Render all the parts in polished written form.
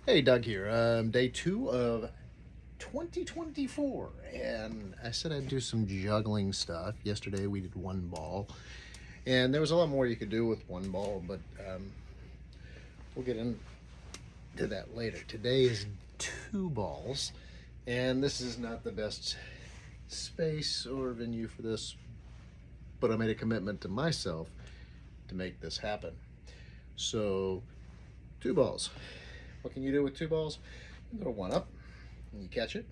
Hey, Doug here. Day two of 2024, and I said I'd do some juggling stuff. Yesterday we did one ball, and there was a lot more you could do with one ball, but we'll get into that later. Today is two balls, and this is not the best space or venue for this, but I made a commitment to myself to make this happen. So, two balls. What can you do with two balls? You throw one up and you catch it,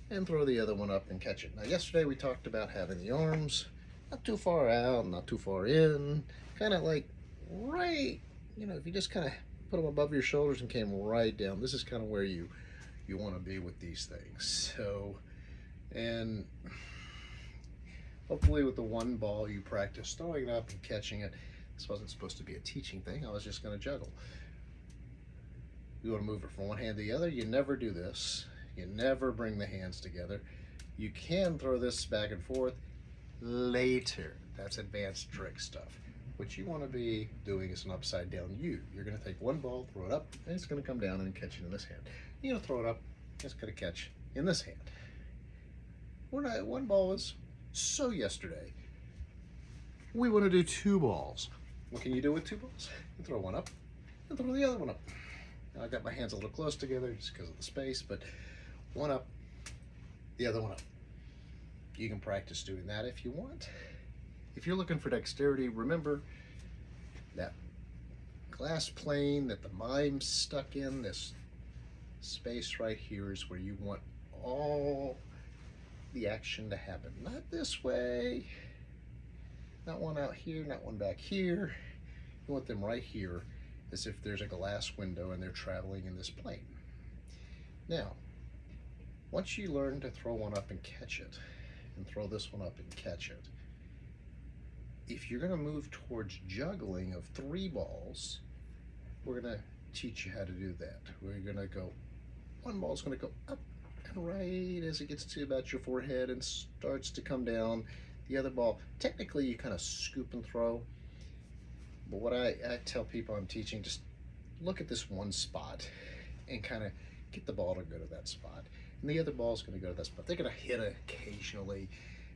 and throw the other one up and catch it. Now, yesterday we talked about having the arms not too far out, not too far in, kind of like right, if you just kind of put them above your shoulders and came right down, this is kind of where you want to be with these things. So, and hopefully with the one ball you practice throwing it up and catching it. This wasn't supposed to be a teaching thing. I was just going to juggle. You want to move it from one hand to the other. You never do this. You never bring the hands together. You can throw this back and forth later. That's advanced trick stuff. What you want to be doing is an upside down U. You're going to take one ball, throw it up, and it's going to come down and catch it in this hand. You're going to throw it up, it's going to catch in this hand. One ball was so yesterday. We want to do two balls. What can you do with two balls? You throw one up and throw the other one up. Now, I got my hands a little close together just because of the space, but one up, the other one up. You can practice doing that if you want. If you're looking for dexterity, remember that glass plane that the mime's stuck in, this space right here is where you want all the action to happen. Not this way, not one out here, not one back here. You want them right here, as if there's a glass window and they're traveling in this plane. Now, once you learn to throw one up and catch it, and throw this one up and catch it, if you're going to move towards juggling of three balls, we're going to teach you how to do that. We're going to go, one ball's going to go up and right as it gets to about your forehead and starts to come down. The other ball, technically you kind of scoop and throw, but what I tell people I'm teaching, just look at this one spot and kind of get the ball to go to that spot. And the other ball is going to go to that spot. They're going to hit it occasionally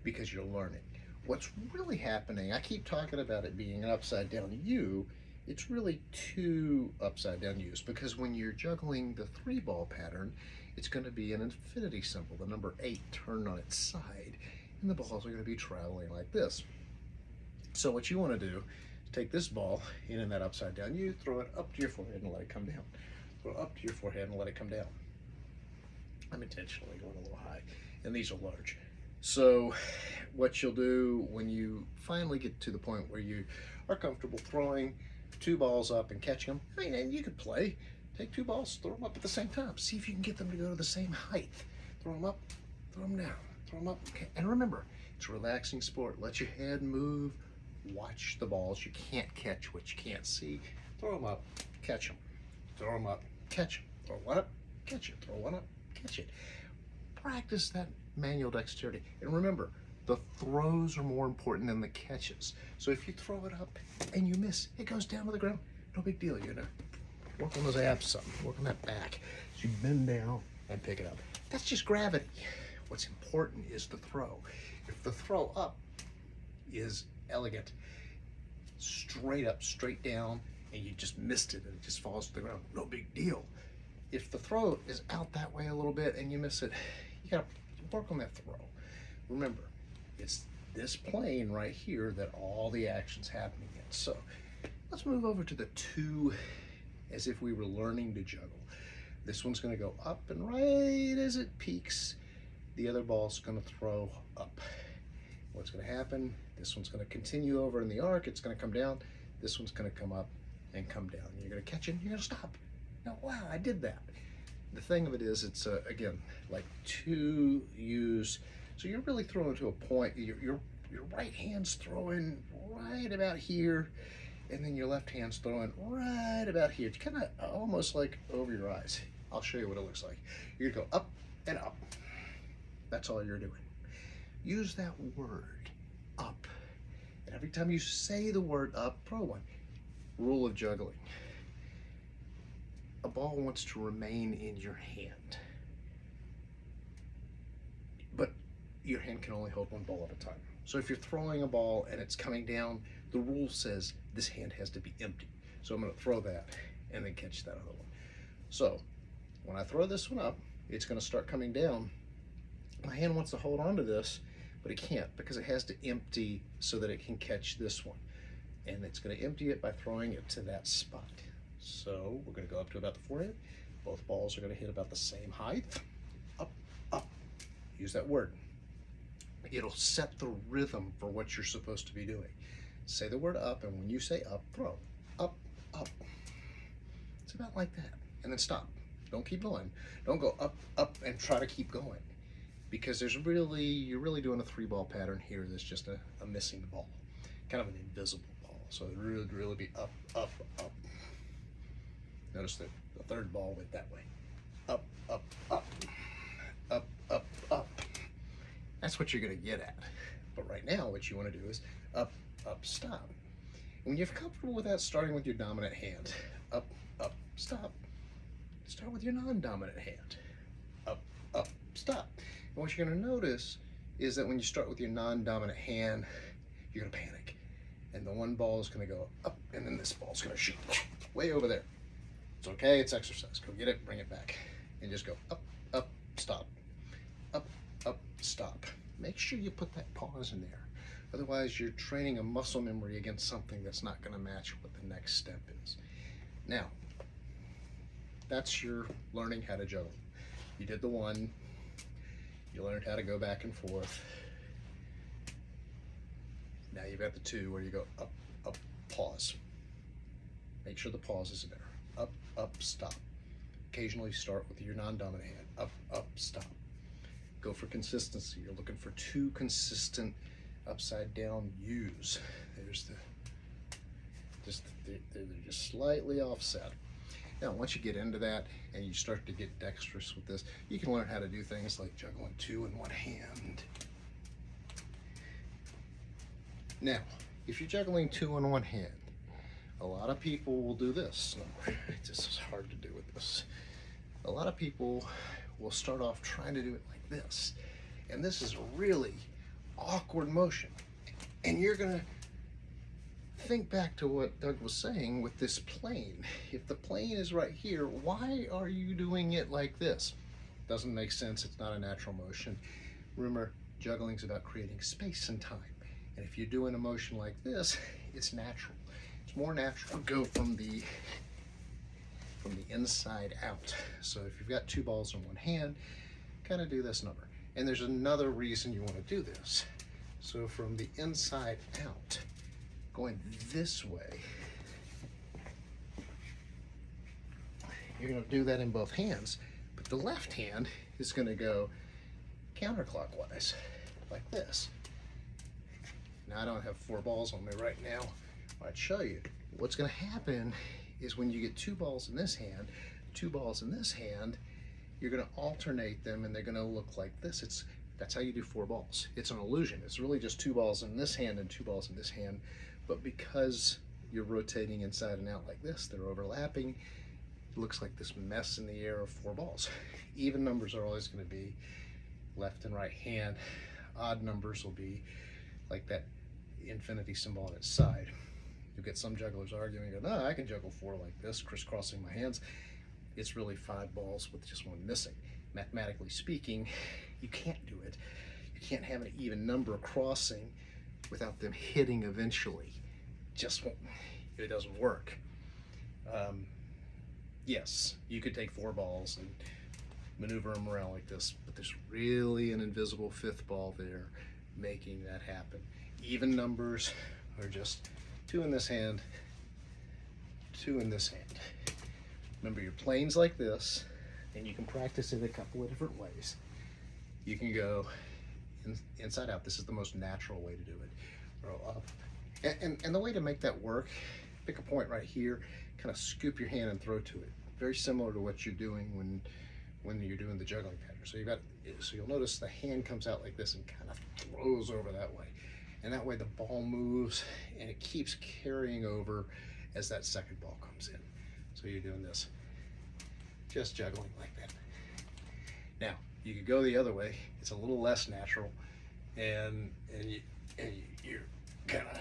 because you're learning. What's really happening, I keep talking about it being an upside down U, it's really two upside down U's, because when you're juggling the three ball pattern, it's going to be an infinity symbol, the number 8 turned on its side, and the balls are going to be traveling like this. So what you want to do, take this ball in that upside down U, throw it up to your forehead and let it come down. Throw it up to your forehead and let it come down. I'm intentionally going a little high, and these are large. So what you'll do when you finally get to the point where you are comfortable throwing two balls up and catching them, and you could play, take two balls, throw them up at the same time. See if you can get them to go to the same height. Throw them up, throw them down, throw them up. Okay. And remember, it's a relaxing sport. Let your head move. Watch the balls. You can't catch what you can't see. Throw them up, catch them. Throw them up, catch them. Throw one up, catch it. Throw one up, catch it. Practice that manual dexterity. And remember, the throws are more important than the catches. So if you throw it up and you miss, it goes down to the ground. No big deal. You're gonna work on those abs some, work on that back. So you bend down and pick it up. That's just gravity. What's important is the throw. If the throw up is elegant, straight up, straight down, and you just missed it and it just falls to the ground, no big deal. If the throw is out that way a little bit and you miss it, you gotta work on that throw. Remember, it's this plane right here that all the action's happening in. So let's move over to the two as if we were learning to juggle. This one's gonna go up, and right as it peaks, the other ball's gonna throw up. What's gonna happen, this one's gonna continue over in the arc, it's gonna come down, this one's gonna come up and come down. You're gonna catch it, you're gonna stop. Now, wow, I did that. The thing of it is, it's again, like two U's. So you're really throwing to a point, your right hand's throwing right about here, and then your left hand's throwing right about here. It's kind of almost like over your eyes. I'll show you what it looks like. You're gonna go up and up. That's all you're doing. Use that word, up. And every time you say the word up, throw one. Rule of juggling. A ball wants to remain in your hand, but your hand can only hold one ball at a time. So if you're throwing a ball and it's coming down, the rule says this hand has to be empty. So I'm going to throw that and then catch that other one. So when I throw this one up, it's going to start coming down. My hand wants to hold on to this, but it can't because it has to empty so that it can catch this one. And it's going to empty it by throwing it to that spot. So we're going to go up to about the forehead. Both balls are going to hit about the same height. Up, up. Use that word. It'll set the rhythm for what you're supposed to be doing. Say the word up, and when you say up, throw. Up, up. It's about like that. And then stop. Don't keep going. Don't go up, up, and try to keep going. Because you're really doing a 3-ball pattern here that's just a missing ball. Kind of an invisible ball. So it would really be up, up, up. Notice that the 3rd ball went that way. Up, up, up. Up, up, up. That's what you're going to get at. But right now, what you want to do is up, up, stop. When you're comfortable with that, starting with your dominant hand, up, up, stop. Start with your non-dominant hand. Up, up, stop. And what you're going to notice is that when you start with your non-dominant hand, you're going to panic. And the one ball is going to go up, and then this ball is going to shoot way over there. It's okay, it's exercise. Go get it, bring it back. And just go up, up, stop. Up, up, stop. Make sure you put that pause in there. Otherwise, you're training a muscle memory against something that's not going to match what the next step is. Now, that's your learning how to juggle. You did the 1. You learned how to go back and forth. Now you've got the 2 where you go up, up, pause. Make sure the pause is in there. Up, up, stop. Occasionally start with your non-dominant hand. Up, up, stop. Go for consistency. You're looking for 2 consistent upside down U's. There's they're just slightly offset. Now, once you get into that and you start to get dexterous with this, you can learn how to do things like juggling 2 in one hand. Now, if you're juggling 2 in one hand, a lot of people will do this. It's just hard to do with this. A lot of people will start off trying to do it like this. And this is a really awkward motion. And you're gonna think back to what Doug was saying with this plane. If the plane is right here, why are you doing it like this? Doesn't make sense. It's not a natural motion. Remember, juggling is about creating space and time. And if you're doing a motion like this, it's natural. It's more natural to go from the inside out. So if you've got 2 balls in one hand, kind of do this number. And there's another reason you want to do this. So from the inside out, going this way, you're going to do that in both hands, but the left hand is going to go counterclockwise, like this. Now I don't have 4 balls on me right now. I'd show you. What's going to happen is when you get 2 balls in this hand, 2 balls in this hand, you're going to alternate them and they're going to look like this. That's how you do 4 balls. It's an illusion. It's really just 2 balls in this hand and 2 balls in this hand. But because you're rotating inside and out like this, they're overlapping. It looks like this mess in the air of 4 balls. Even numbers are always going to be left and right hand. Odd numbers will be like that infinity symbol on its side. You get some jugglers arguing, no, I can juggle 4 like this, crisscrossing my hands. It's really 5 balls with just 1 missing. Mathematically speaking, you can't do it. You can't have an even number crossing without them hitting eventually. Just won't, it doesn't work. Yes, you could take 4 balls and maneuver them around like this, but there's really an invisible 5th ball there making that happen. Even numbers are just 2 in this hand, 2 in this hand. Remember, your plane's like this, and you can practice it a couple of different ways. You can go inside out. This is the most natural way to do it. Throw up. And the way to make that work, pick a point right here, kind of scoop your hand and throw to it. Very similar to what you're doing when you're doing the juggling pattern. So you'll notice the hand comes out like this and kind of throws over that way. And that way the ball moves and it keeps carrying over as that second ball comes in. So you're doing this. just juggling like that. Now, you could go the other way. It's a little less natural, and you're kind of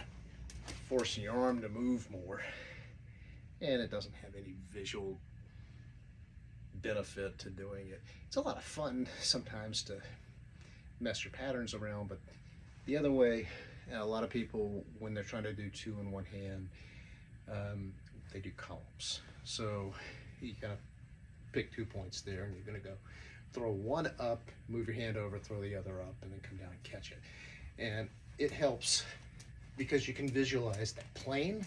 forcing your arm to move more, and it doesn't have any visual benefit to doing it. It's a lot of fun sometimes to mess your patterns around, but the other way, a lot of people, when they're trying to do two in one hand, they do columns. So you kind of pick 2 points there, and you're going to go throw one up, move your hand over, throw the other up, and then come down and catch it. And it helps because you can visualize that plane,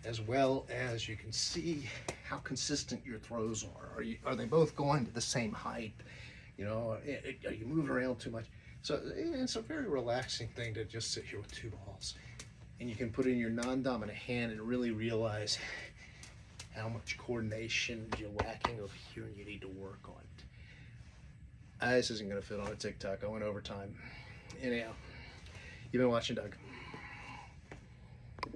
as well as you can see how consistent your throws are. Are they both going to the same height? You know, are you moving around too much? So it's a very relaxing thing to just sit here with 2 balls. And you can put it in your non-dominant hand and really realize how much coordination you're lacking over here and you need to work on it. This isn't going to fit on a TikTok. I went over time. Anyhow, you've been watching Doug.